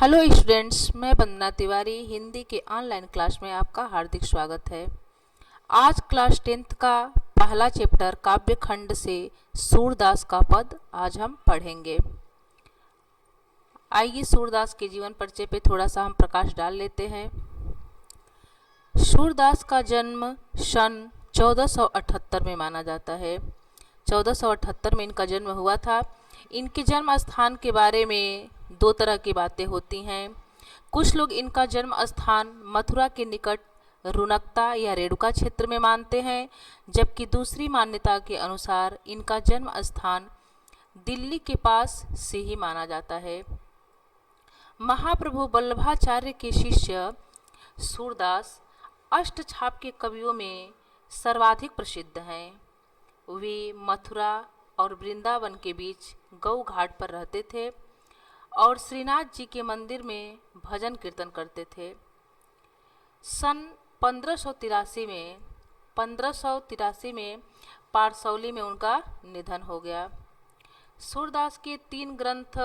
Hello students, मैं वंदना तिवारी हिंदी के online class में आपका हार्दिक स्वागत है। आज क्लास 10th का पहला चैप्टर काव्य खंड से सूरदास का पद आज हम पढ़ेंगे। आइए सूरदास के जीवन परिचय पे थोड़ा सा हम प्रकाश डाल लेते हैं। सूरदास का जन्म सन 1478 में माना जाता है। 1478 में इनका जन्म हुआ था। इनके जन्म स्थान के बारे में दो तरह की बातें होती हैं। कुछ लोग इनका जन्म स्थान मथुरा के निकट रुनकता या रेणुका क्षेत्र में मानते हैं, जबकि दूसरी मान्यता के अनुसार इनका जन्म स्थान दिल्ली के पास से ही माना जाता है। महाप्रभु वल्लभाचार्य के शिष्य सूरदास अष्टछाप के कवियों में सर्वाधिक प्रसिद्ध हैं। वे मथुरा और वृंदावन के बीच गौ घाट पर रहते थे और श्रीनाथ जी के मंदिर में भजन कीर्तन करते थे। सन 1583 में पारसौली में उनका निधन हो गया। सूरदास के 3 ग्रंथ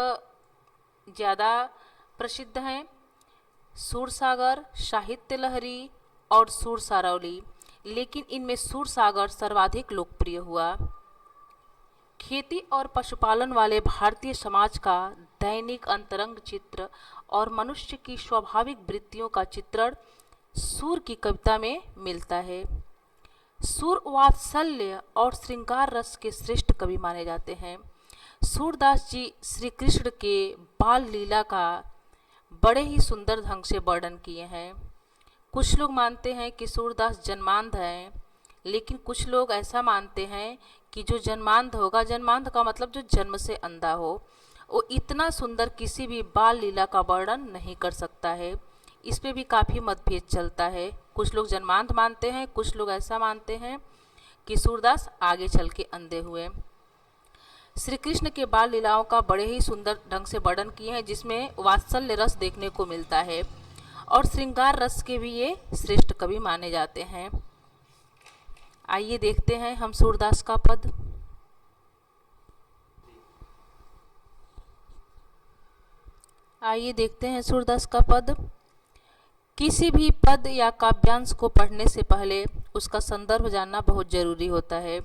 ज़्यादा प्रसिद्ध हैं: सूरसागर, साहित्य लहरी और सूरसारौली, लेकिन इनमें सूरसागर सर्वाधिक लोकप्रिय हुआ। खेती और पशुपालन वाले भारतीय समाज का दैनिक अंतरंग चित्र और मनुष्य की स्वाभाविक वृत्तियों का चित्रण सूर की कविता में मिलता है। सूर वात्सल्य और श्रृंगार रस के श्रेष्ठ कवि माने जाते हैं। सूरदास जी श्री कृष्ण के बाल लीला का बड़े ही सुंदर ढंग से वर्णन किए हैं। कुछ लोग मानते हैं कि सूरदास जन्मांध हैं, लेकिन कुछ लोग ऐसा मानते हैं कि जो जन्मांध होगा, जन्मांध का मतलब जो जन्म से अंधा हो, वो इतना सुंदर किसी भी बाल लीला का वर्णन नहीं कर सकता है। इस पे भी काफ़ी मतभेद चलता है। कुछ लोग जन्मांध मानते हैं, कुछ लोग ऐसा मानते हैं कि सूरदास आगे चल के अंधे हुए। श्री कृष्ण के बाल लीलाओं का बड़े ही सुंदर ढंग से वर्णन किए हैं, जिसमें वात्सल्य रस देखने को मिलता है और श्रृंगार रस के भी ये श्रेष्ठ कवि माने जाते हैं। आइए देखते हैं हम सूरदास का पद। आइए देखते हैं सूरदास का पद। किसी भी पद या काव्यांश को पढ़ने से पहले उसका संदर्भ जानना बहुत जरूरी होता है।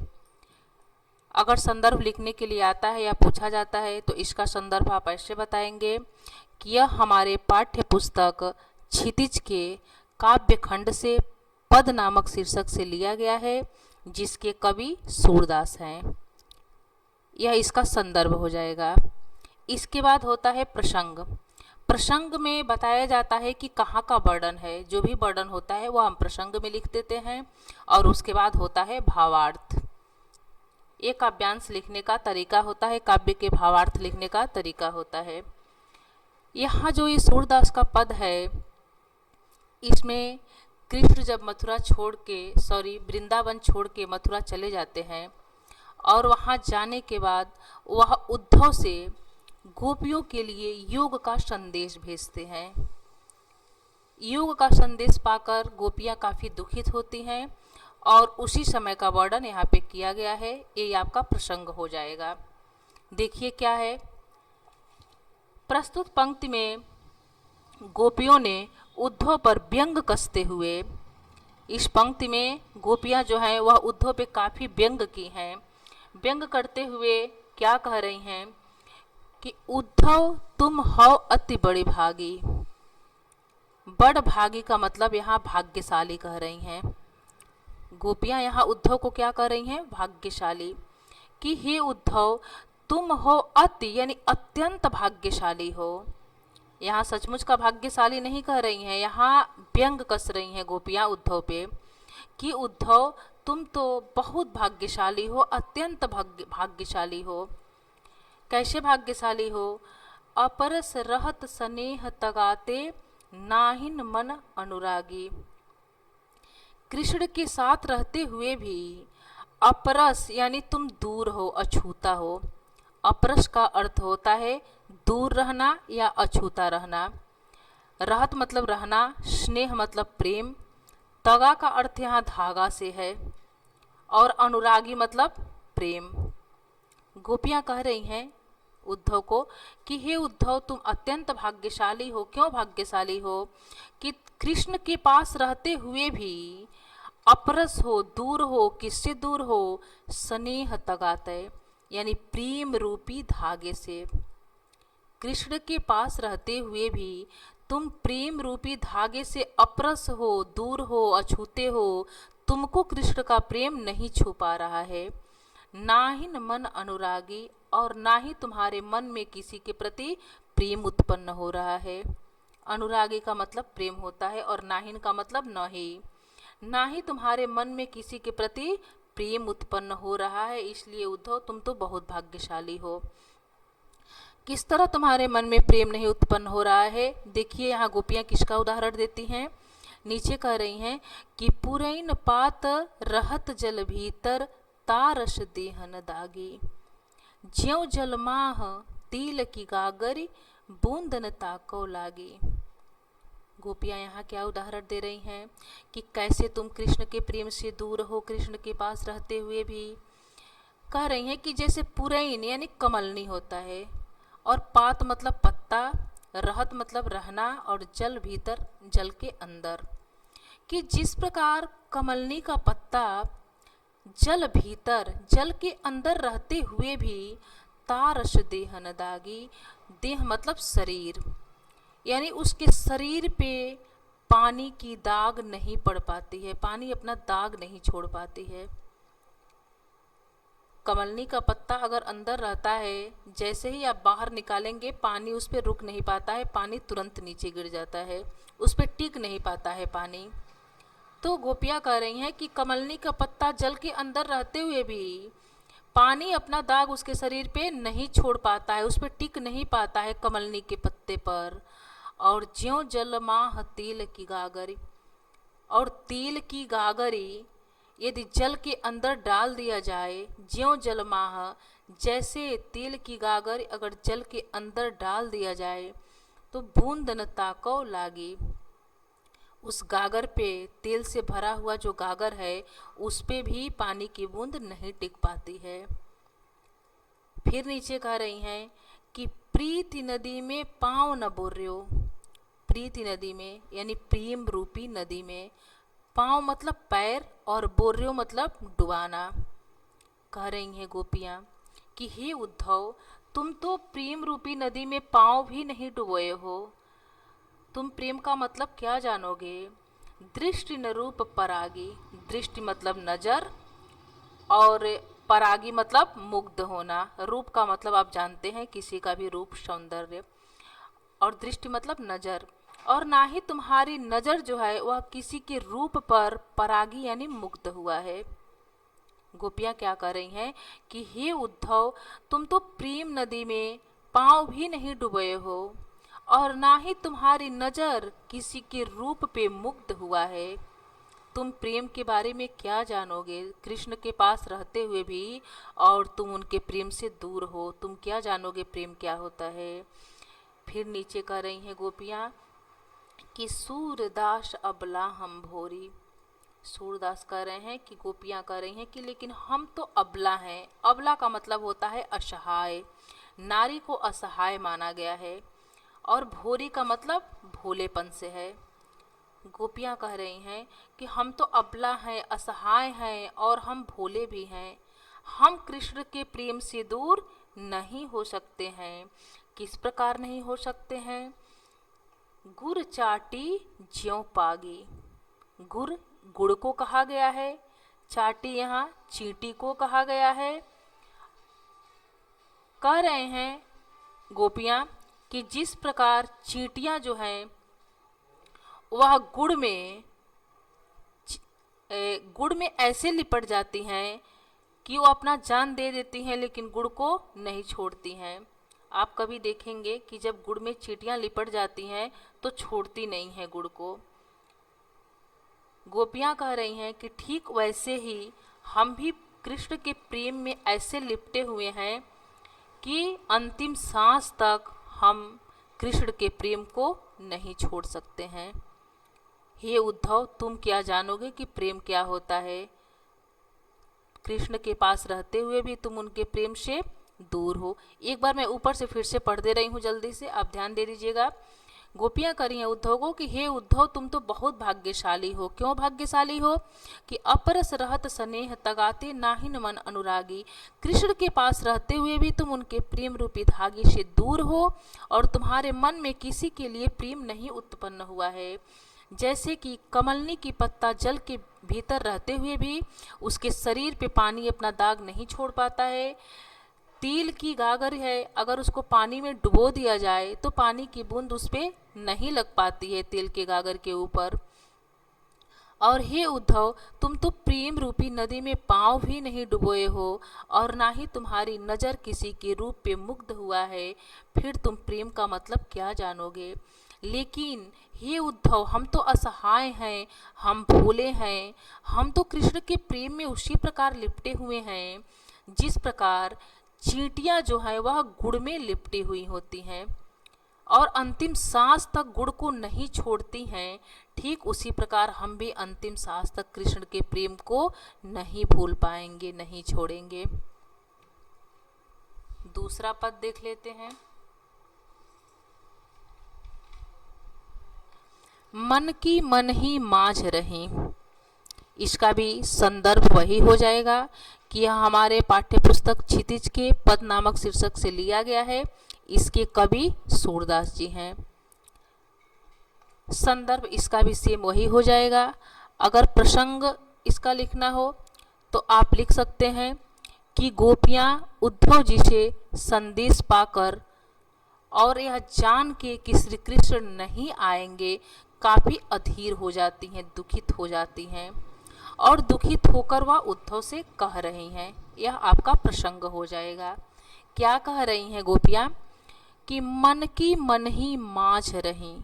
अगर संदर्भ लिखने के लिए आता है या पूछा जाता है तो इसका संदर्भ आप ऐसे बताएंगे कि यह हमारे पाठ्य पुस्तक क्षितिज के काव्य खंड से पद नामक शीर्षक से लिया गया है, जिसके कवि सूरदास हैं। यह इसका संदर्भ हो जाएगा। इसके बाद होता है प्रसंग। प्रसंग में बताया जाता है कि कहाँ का वर्णन है। जो भी वर्णन होता है वो हम प्रसंग में लिख देते हैं। और उसके बाद होता है भावार्थ। एक काव्यांश लिखने का तरीका होता है, काव्य के भावार्थ लिखने का तरीका होता है। यहाँ जो ये सूरदास का पद है, इसमें कृष्ण जब वृंदावन छोड़ के मथुरा चले जाते हैं और वहाँ जाने के बाद वह उद्धव से गोपियों के लिए योग का संदेश भेजते हैं। योग का संदेश पाकर गोपियाँ काफ़ी दुखित होती हैं और उसी समय का वर्णन यहाँ पे किया गया है। ये आपका प्रसंग हो जाएगा। देखिए क्या है। प्रस्तुत पंक्ति में गोपियों ने उद्धव पर व्यंग कसते हुए, इस पंक्ति में गोपियाँ जो हैं वह उद्धव पे काफ़ी व्यंग की हैं। व्यंग करते हुए क्या कह रही हैं कि उद्धव तुम हो अति बड़े भागी। बड़ भागी का मतलब यहाँ भाग्यशाली कह रही हैं। गोपियाँ यहाँ उद्धव को क्या कह रही हैं? भाग्यशाली। कि हे उद्धव तुम हो अति यानी अत्यंत भाग्यशाली हो। यहाँ सचमुच का भाग्यशाली नहीं कह रही हैं, यहाँ व्यंग कस रही हैं गोपियाँ उद्धव पे कि उद्धव तुम तो बहुत भाग्यशाली हो, अत्यंत भाग्यशाली हो। कैसे भाग्यशाली हो? अपरस रहत स्नेह तगाते नाहिन मन अनुरागी। कृष्ण के साथ रहते हुए भी अपरस यानी तुम दूर हो, अछूता हो। अपरस का अर्थ होता है दूर रहना या अछूता रहना। रहत मतलब रहना, स्नेह मतलब प्रेम, तगा का अर्थ यहाँ धागा से है और अनुरागी मतलब प्रेम। गोपियाँ कह रही हैं उद्धव को कि हे उद्धव, तुम अत्यंत भाग्यशाली हो। क्यों भाग्यशाली हो? कि कृष्ण के पास रहते हुए भी अपरस हो, दूर हो। किससे दूर हो? स्नेह तगातय, यानी प्रेम रूपी धागे से। कृष्ण के पास रहते हुए भी तुम प्रेम रूपी धागे से अपरस हो, दूर हो, अछूते हो। तुमको कृष्ण का प्रेम नहीं छू पा रहा है। ना ही मन अनुरागी, और ना ही तुम्हारे मन में किसी के प्रति प्रेम उत्पन्न हो रहा है। अनुरागी का मतलब प्रेम होता है, और नाहिन का मतलब नहीं। ना ही तुम्हारे मन में किसी के प्रति प्रेम उत्पन्न हो रहा है। इसलिए उद्धव, तुम तो बहुत भाग्यशाली हो। किस तरह तुम्हारे मन में प्रेम नहीं उत्पन्न हो रहा है? देखिए यहाँ गोपियाँ किसका उदाहरण देती हैं। नीचे कह रही हैं कि पुरैन पात रहत जल भीतर, तारस देहन दागी। ज्यों जलमाह तिल की गागरी, बूंदन ताको लागी। गोपियाँ यहाँ क्या उदाहरण दे रही हैं कि कैसे तुम कृष्ण के प्रेम से दूर हो, कृष्ण के पास रहते हुए भी। कह रही हैं कि जैसे पुरैन यानी कमलनी होता है, और पात मतलब पत्ता, रहत मतलब रहना, और जल भीतर जल के अंदर। कि जिस प्रकार कमलनी का पत्ता जल भीतर जल के अंदर रहते हुए भी तारस देहन दागी, देह मतलब शरीर, यानी उसके शरीर पे पानी की दाग नहीं पड़ पाती है, पानी अपना दाग नहीं छोड़ पाती है। कमलनी का पत्ता अगर अंदर रहता है, जैसे ही आप बाहर निकालेंगे पानी उस पर रुक नहीं पाता है, पानी तुरंत नीचे गिर जाता है, उस पर टिक नहीं पाता है पानी। तो गोपियाँ कह रही हैं कि कमलनी का पत्ता जल के अंदर रहते हुए भी पानी अपना दाग उसके शरीर पे नहीं छोड़ पाता है, उस पर टिक नहीं पाता है कमलनी के पत्ते पर। और ज्यों जलमाह तिल की गागरी, और तिल की गागरी यदि जल के अंदर डाल दिया जाए, ज्यों जलमाह जैसे तिल की गागर अगर जल के अंदर डाल दिया जाए तो बूंद न ताको लागी। उस गागर पे, तेल से भरा हुआ जो गागर है, उस पे भी पानी की बूंद नहीं टिक पाती है। फिर नीचे कह रही हैं कि प्रीति नदी में पाँव न बोर्यो। प्रीति नदी में यानी प्रेम रूपी नदी में, पाँव मतलब पैर और बोर्यो मतलब डुबाना। कह रही हैं गोपियाँ कि हे उद्धव, तुम तो प्रेम रूपी नदी में पाँव भी नहीं डुबोए हो। तुम प्रेम का मतलब क्या जानोगे? दृष्टि न रूप परागी, दृष्टि मतलब नजर, और परागी मतलब मुग्ध होना। रूप का मतलब आप जानते हैं, किसी का भी रूप सौंदर्य, और दृष्टि मतलब नजर। और ना ही तुम्हारी नजर जो है वह किसी के रूप पर परागी यानी मुग्ध हुआ है। गोपियाँ क्या कर रही हैं कि हे उद्धव, तुम तो प्रेम नदी में पाँव भी नहीं डुबोए हो, और ना ही तुम्हारी नजर किसी के रूप पे मुग्ध हुआ है। तुम प्रेम के बारे में क्या जानोगे? कृष्ण के पास रहते हुए भी और तुम उनके प्रेम से दूर हो, तुम क्या जानोगे प्रेम क्या होता है? फिर नीचे कह रही हैं गोपियाँ कि सूरदास अबला हम भोरी। सूरदास कह रहे हैं कि गोपियाँ कह रही हैं कि लेकिन हम तो अबला हैं। अबला का मतलब होता है असहाय, नारी को असहाय माना गया है, और भोरी का मतलब भोलेपन से है। गोपियाँ कह रही हैं कि हम तो अबला हैं, असहाय हैं, और हम भोले भी हैं। हम कृष्ण के प्रेम से दूर नहीं हो सकते हैं। किस प्रकार नहीं हो सकते हैं? गुर चाटी ज्यों पागी। गुर गुड़ को कहा गया है, चाटी यहाँ चींटी को कहा गया है। कह रहे हैं गोपियाँ कि जिस प्रकार चींटियाँ जो हैं वह गुड़ में ऐसे लिपट जाती हैं कि वो अपना जान दे देती हैं, लेकिन गुड़ को नहीं छोड़ती हैं। आप कभी देखेंगे कि जब गुड़ में चींटियाँ लिपट जाती हैं तो छोड़ती नहीं हैं गुड़ को। गोपियाँ कह रही हैं कि ठीक वैसे ही हम भी कृष्ण के प्रेम में ऐसे लिपटे हुए हैं कि अंतिम सांस तक हम कृष्ण के प्रेम को नहीं छोड़ सकते हैं। हे उद्धव, तुम क्या जानोगे कि प्रेम क्या होता है? कृष्ण के पास रहते हुए भी तुम उनके प्रेम से दूर हो। एक बार मैं ऊपर से फिर से पढ़ दे रही हूँ जल्दी से, आप ध्यान दे दीजिएगा। गोपियाँ करी हैं उद्धव को कि हे उद्धव, तुम तो बहुत भाग्यशाली हो। क्यों भाग्यशाली हो? कि अपरस रहत स्नेह तगाते नाहिन मन अनुरागी। कृष्ण के पास रहते हुए भी तुम उनके प्रेम रूपी धागे से दूर हो और तुम्हारे मन में किसी के लिए प्रेम नहीं उत्पन्न हुआ है। जैसे कि कमलनी की पत्ता जल के भीतर रहते हुए भी उसके शरीर पे पानी अपना दाग नहीं छोड़ पाता है। तिल की गागर है, अगर उसको पानी में डुबो दिया जाए तो पानी की बूंद उस पर नहीं लग पाती है तिल के गागर के ऊपर। और हे उद्धव, तुम तो प्रेम रूपी नदी में पांव भी नहीं डुबोए हो और ना ही तुम्हारी नज़र किसी के रूप पे मुग्ध हुआ है, फिर तुम प्रेम का मतलब क्या जानोगे। लेकिन हे उद्धव, हम तो असहाय हैं, हम भोले हैं, हम तो कृष्ण के प्रेम में उसी प्रकार लिपटे हुए हैं जिस प्रकार चींटियां जो है वह गुड़ में लिपटी हुई होती हैं और अंतिम सांस तक गुड़ को नहीं छोड़ती हैं। ठीक उसी प्रकार हम भी अंतिम सांस तक कृष्ण के प्रेम को नहीं भूल पाएंगे, नहीं छोड़ेंगे। दूसरा पद देख लेते हैं। मन की मन ही माझ रही। इसका भी संदर्भ वही हो जाएगा कि यह हमारे पाठ्य पुस्तक क्षितिज के पद नामक शीर्षक से लिया गया है। इसके कवि सूरदास जी हैं। संदर्भ इसका भी सेम वही हो जाएगा। अगर प्रसंग इसका लिखना हो तो आप लिख सकते हैं कि गोपियाँ उद्धव जी से संदेश पाकर और यह जान के कि श्री कृष्ण नहीं आएंगे काफ़ी अधीर हो जाती हैं, दुखित हो जाती हैं और दुखित होकर वह उद्धव से कह रही हैं। यह आपका प्रसंग हो जाएगा। क्या कह रही हैं गोपियाँ? कि मन की मन ही माझ रही।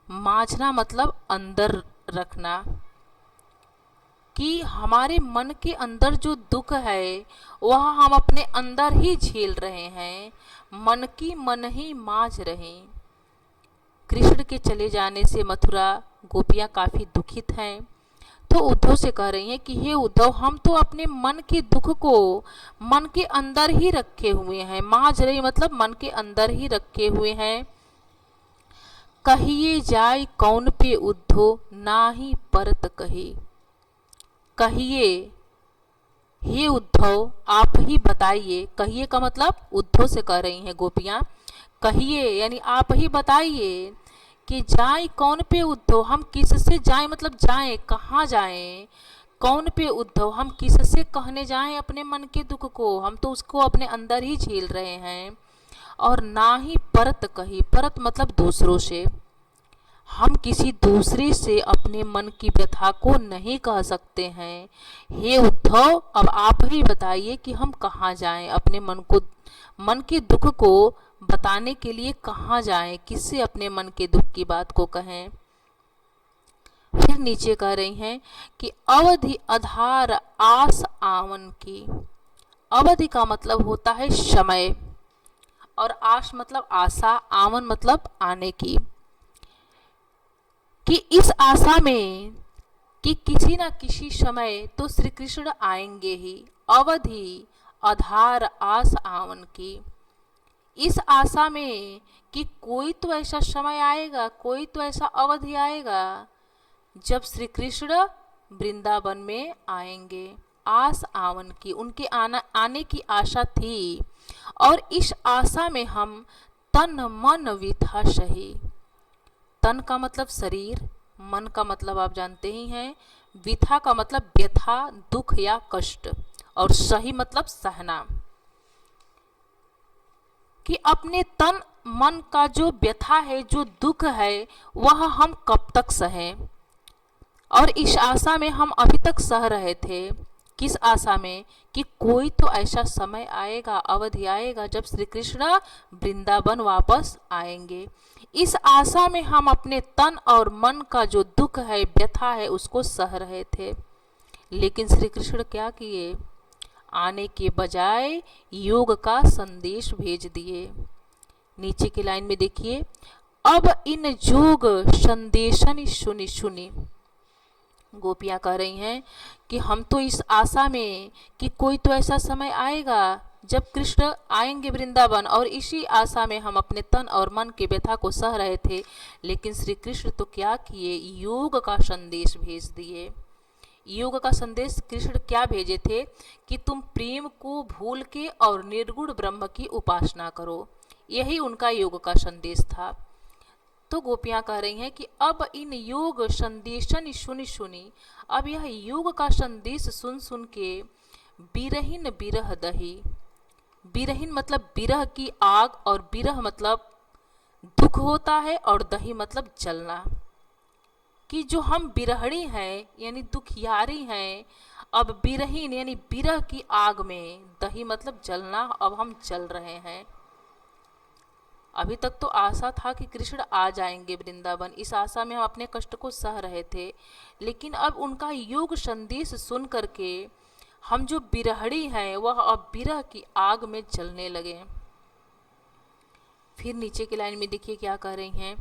माझना मतलब अंदर रखना, कि हमारे मन के अंदर जो दुख है वह हम अपने अंदर ही झेल रहे हैं। मन की मन ही माझ रहे। कृष्ण के चले जाने से मथुरा गोपियाँ काफ़ी दुखित हैं, तो उद्धव से कह रही हैं कि हे उद्धव, हम तो अपने मन के दुख को मन के अंदर ही रखे हुए हैं। माझ रही मतलब मन के अंदर ही रखे हुए हैं। कहिए जाय कौन पे उद्धव नाही परत कहे। कहिए, हे उद्धव आप ही बताइए। कहिए का मतलब उद्धव से कह रही हैं गोपियाँ, कहिए यानी आप ही बताइए कि जाए कौन पे उद्धव, हम किससे जाएं, मतलब जाएं कहाँ जाएं। कौन पे उद्धव, हम किससे कहने जाएं अपने मन के दुख को, हम तो उसको अपने अंदर ही झेल रहे हैं। और ना ही परत कही, परत मतलब दूसरों से, हम किसी दूसरे से अपने मन की व्यथा को नहीं कह सकते हैं। हे उद्धव, अब आप ही बताइए कि हम कहाँ जाएं, अपने मन के दुख को बताने के लिए कहाँ जाएं, किससे अपने मन के दुख की बात को कहें। फिर नीचे कह रही हैं कि अवधि आधार आस आवन की। अवधि का मतलब होता है समय और आस मतलब आशा, आवन मतलब आने की। कि इस आशा में कि किसी न किसी समय तो श्री कृष्ण आएंगे ही। अवधि आधार आस आवन की, इस आशा में कि कोई तो ऐसा समय आएगा, कोई तो ऐसा अवधि आएगा जब श्री कृष्ण वृंदावन में आएंगे। आस आवन की, उनके आने की आशा थी और इस आशा में हम तन मन विथा सही। तन का मतलब शरीर, मन का मतलब आप जानते ही हैं, विथा का मतलब व्यथा, दुख या कष्ट, और सही मतलब सहना। कि अपने तन मन का जो व्यथा है, जो दुख है, वह हम कब तक सहें। और इस आशा में हम अभी तक सह रहे थे। किस आशा में? कि कोई तो ऐसा समय आएगा, अवधि आएगा जब श्री कृष्ण वृंदावन वापस आएंगे। इस आशा में हम अपने तन और मन का जो दुख है, व्यथा है, उसको सह रहे थे। लेकिन श्री कृष्ण क्या किए? आने के बजाय योग का संदेश भेज दिए। नीचे की लाइन में देखिए, अब इन जोग संदेशन सुनी सुनी। गोपियाँ कह रही हैं कि हम तो इस आशा में कि कोई तो ऐसा समय आएगा जब कृष्ण आएंगे वृंदावन, और इसी आशा में हम अपने तन और मन की व्यथा को सह रहे थे, लेकिन श्री कृष्ण तो क्या किए, योग का संदेश भेज दिए। योग का संदेश कृष्ण क्या भेजे थे कि तुम प्रेम को भूल के और निर्गुण ब्रह्म की उपासना करो। यही उनका योग का संदेश था। तो गोपियां कह रही हैं कि अब इन योग संदेशन सुनी सुनी, अब यह योग का संदेश सुन सुन के बिरहिन बिरह दही, बिरहिन मतलब बिरह की आग, और बिरह मतलब दुख होता है, और दही मतलब जलना, कि जो हम बिरहणी हैं यानी दुखियारी हैं, अब बिरहीन यानी बिरह की आग में, दही मतलब जलना, अब हम जल रहे हैं। अभी तक तो आशा था कि कृष्ण आ जाएंगे वृंदावन, इस आशा में हम अपने कष्ट को सह रहे थे, लेकिन अब उनका योग संदेश सुन करके हम जो बिरहड़ी हैं वह अब बिरह की आग में जलने लगे। फिर नीचे की लाइन में देखिए क्या कह रही हैं,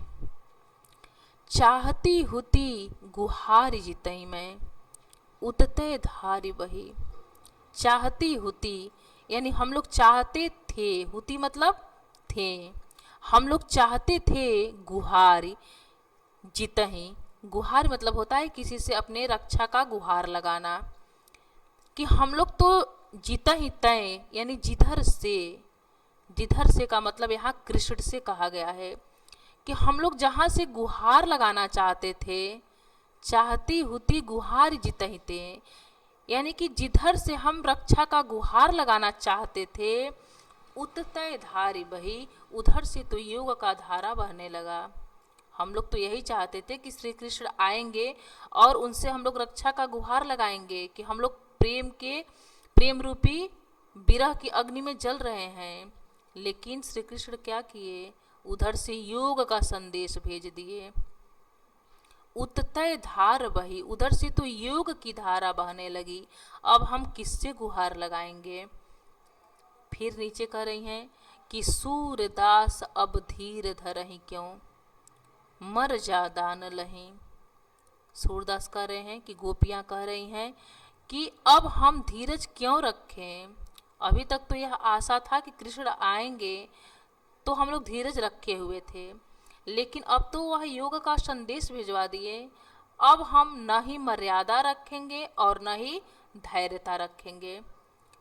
चाहती हुती गुहार जितई मैं, उतते धारी बही। चाहती हुती यानी हम लोग चाहते थे, हुती मतलब थे, हम लोग चाहते थे गुहार जितही। गुहार मतलब होता है किसी से अपने रक्षा का गुहार लगाना, कि हम लोग तो जीता ही तय यानी जिधर से, जिधर से का मतलब यहाँ कृष्ण से कहा गया है, कि हम लोग जहाँ से गुहार लगाना चाहते थे, चाहती हुती गुहार जितहिते, यानी कि जिधर से हम रक्षा का गुहार लगाना चाहते थे, उततय धारी बही, उधर से तो योग का धारा बहने लगा। हम लोग तो यही चाहते थे कि श्री कृष्ण आएंगे और उनसे हम लोग रक्षा का गुहार लगाएंगे, कि हम लोग प्रेम रूपी विरह की अग्नि में जल रहे हैं, लेकिन श्री कृष्ण क्या किए, उधर से योग का संदेश भेज दिए। उततय धार बही, उधर से तो योग की धारा बहने लगी, अब हम किससे गुहार लगाएंगे। फिर नीचे कह रही हैं कि सूरदास अब धीर धरहि क्यों, मर जा दान लही। सूरदास कह रहे हैं कि गोपियां कह रही हैं कि अब हम धीरज क्यों रखें, अभी तक तो यह आशा था कि कृष्ण आएंगे तो हम लोग धीरज रखे हुए थे, लेकिन अब तो वह योग का संदेश भिजवा दिए, अब हम न ही मर्यादा रखेंगे और न ही धैर्यता रखेंगे।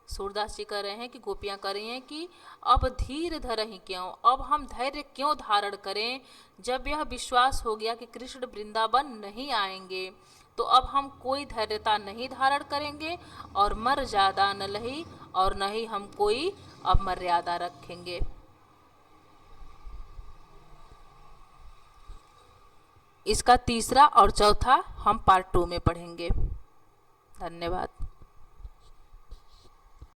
सूरदास जी कह रहे हैं कि गोपियां कह रही हैं कि अब धीर धरहि क्यों, अब हम धैर्य क्यों धारण करें, जब यह विश्वास हो गया कि कृष्ण वृंदावन नहीं आएंगे, तो अब हम कोई धैर्यता नहीं धारण करेंगे, और मर ज्यादा न लही, और न ही हम कोई अब मर्यादा रखेंगे। इसका तीसरा और चौथा हम पार्ट 2 में पढ़ेंगे। धन्यवाद।